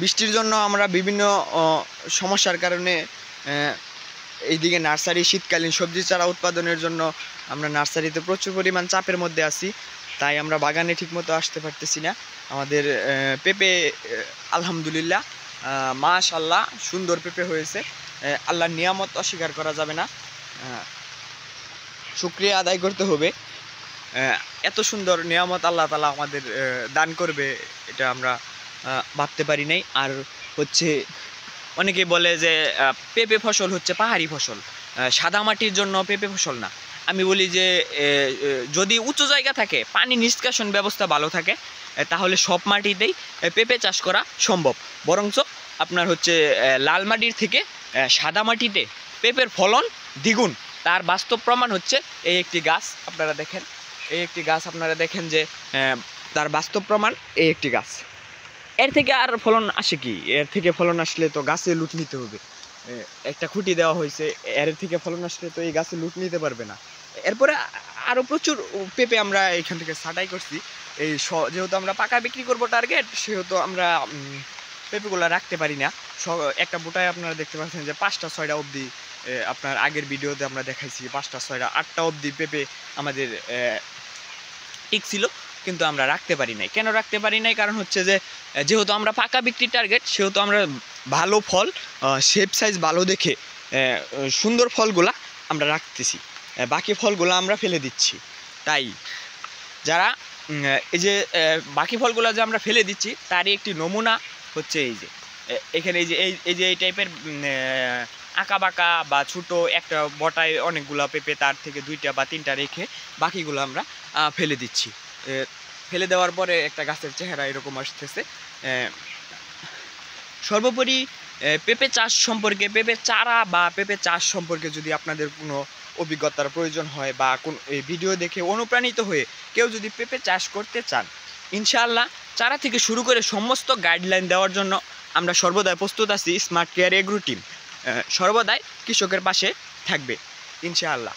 বৃষ্টির জন্য আমরা বিভিন্ন সমস্যার কারণে এইদিকে নার্সারি শীতকালীন সবজি চারা উৎপাদনের জন্য আমরা নার্সারিতে প্রচুর পরিমাণ চাপের মধ্যে আছি, তাই আমরা বাগানে ঠিকমতো আসতে পারতেছি না। আমাদের পেঁপে আলহামদুলিল্লাহ মাশাআল্লাহ সুন্দর পেঁপে হয়েছে। আল্লাহর নিয়ামত অস্বীকার করা যাবে না, শুকরিয়া আদায় করতে হবে। এত সুন্দর নিয়ামত আল্লাহ তাআলা আমাদের দান করবে এটা আমরা ভাবতে পারি নাই। আর হচ্ছে অনেকে বলে যে পেঁপে ফসল হচ্ছে পাহাড়ি ফসল, সাদা মাটির জন্য পেঁপে ফসল না। আমি বলি যে যদি উঁচু জায়গা থাকে, পানি নিষ্কাশন ব্যবস্থা ভালো থাকে, তাহলে সব মাটিতেই পেঁপে চাষ করা সম্ভব। বরঞ্চ আপনার হচ্ছে লাল মাটির থেকে সাদা মাটিতে পেঁপের ফলন দ্বিগুণ। তার বাস্তব প্রমাণ হচ্ছে এই একটি গাছ আপনারা দেখেন, যে তার বাস্তব প্রমাণ এই একটি গাছ। এর থেকে আর ফলন আসে কি? এর থেকে ফলন আসলে তো গাছে লুট নিতে হবে। একটা খুঁটি দেওয়া হয়েছে, এর থেকে ফলন আসলে তো এই গাছে লুট নিতে পারবে না। এরপরে আরও প্রচুর পেঁপে আমরা এখান থেকে ছাঁটাই করছি। এই যেহেতু আমরা পাকা বিক্রি করবো টার্গেট, সেহেতু আমরা পেঁপেগুলো রাখতে পারি না। একটা বোটায় আপনারা দেখতে পাচ্ছেন যে 5টা 6টা অবধি, আপনার আগের ভিডিওতে আমরা দেখাইছি 5টা 6টা 8টা অবধি পেঁপে আমাদের ঠিক ছিল, কিন্তু আমরা রাখতে পারি নাই। কেন রাখতে পারি নাই? কারণ হচ্ছে যে যেহেতু আমরা পাকা বিক্রি টার্গেট, সেহেতু আমরা ভালো ফল, শেপ সাইজ ভালো দেখে সুন্দর ফলগুলা আমরা রাখতেছি, বাকি ফলগুলো আমরা ফেলে দিচ্ছি। তাই যারা এই যে বাকি ফলগুলো যে আমরা ফেলে দিচ্ছি, তারই একটি নমুনা হচ্ছে এই যে এখানে এই টাইপের আঁকা বাঁকা বা ছোটো একটা বটায় অনেকগুলো পেঁপে, তার থেকে 2টা বা 3টা রেখে বাকিগুলো আমরা ফেলে দিচ্ছি। ফেলে দেওয়ার পরে একটা গাছের চেহারা এরকম আসতেছে। সর্বোপরি পেঁপে চাষ সম্পর্কে, পেঁপে চারা বা পেঁপে চাষ সম্পর্কে যদি আপনাদের কোনো অভিজ্ঞতার প্রয়োজন হয় বা কোন এই ভিডিও দেখে অনুপ্রাণিত হয়ে কেউ যদি পেঁপে চাষ করতে চান, ইনশাআল্লাহ চারা থেকে শুরু করে সমস্ত গাইডলাইন দেওয়ার জন্য আমরা সর্বদাই প্রস্তুত আছি। স্মার্ট কেয়ার এগ্রো টিম সর্বদাই কৃষকের পাশে থাকবে ইনশাআল্লাহ।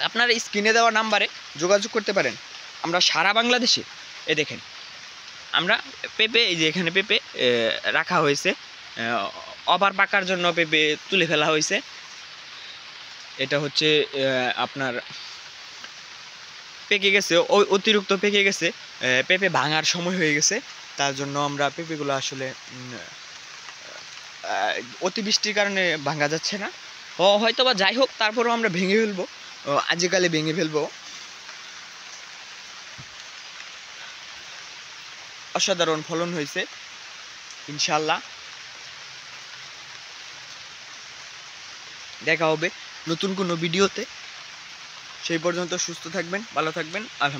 আপনারা স্ক্রিনে দেওয়া নাম্বারে যোগাযোগ করতে পারেন। আমরা সারা বাংলাদেশে দেখেন, আমরা পেঁপে এই যে এখানে পেঁপে রাখা হয়েছে, ওভার পাকার জন্য পেঁপে তুলে ফেলা হয়েছে। এটা হচ্ছে আপনার পেকে গেছে, অতিরিক্ত পেকে গেছে, পেঁপে ভাঙার সময় হয়ে গেছে। তার জন্য আমরা পেঁপেগুলো আসলে অতিবৃষ্টির কারণে ভাঙা যাচ্ছে না, হয়তো বা যাই হোক, তারপরেও আমরা ভেঙে ফেলবো, আজকালে ভেঙে ফেলবো। অসাধারণ ফলন হয়েছে ইনশাআল্লাহ। দেখা হবে নতুন কোনো ভিডিওতে। সেই পর্যন্ত সুস্থ থাকবেন, ভালো থাকবেন। আলহামদুলিল্লাহ।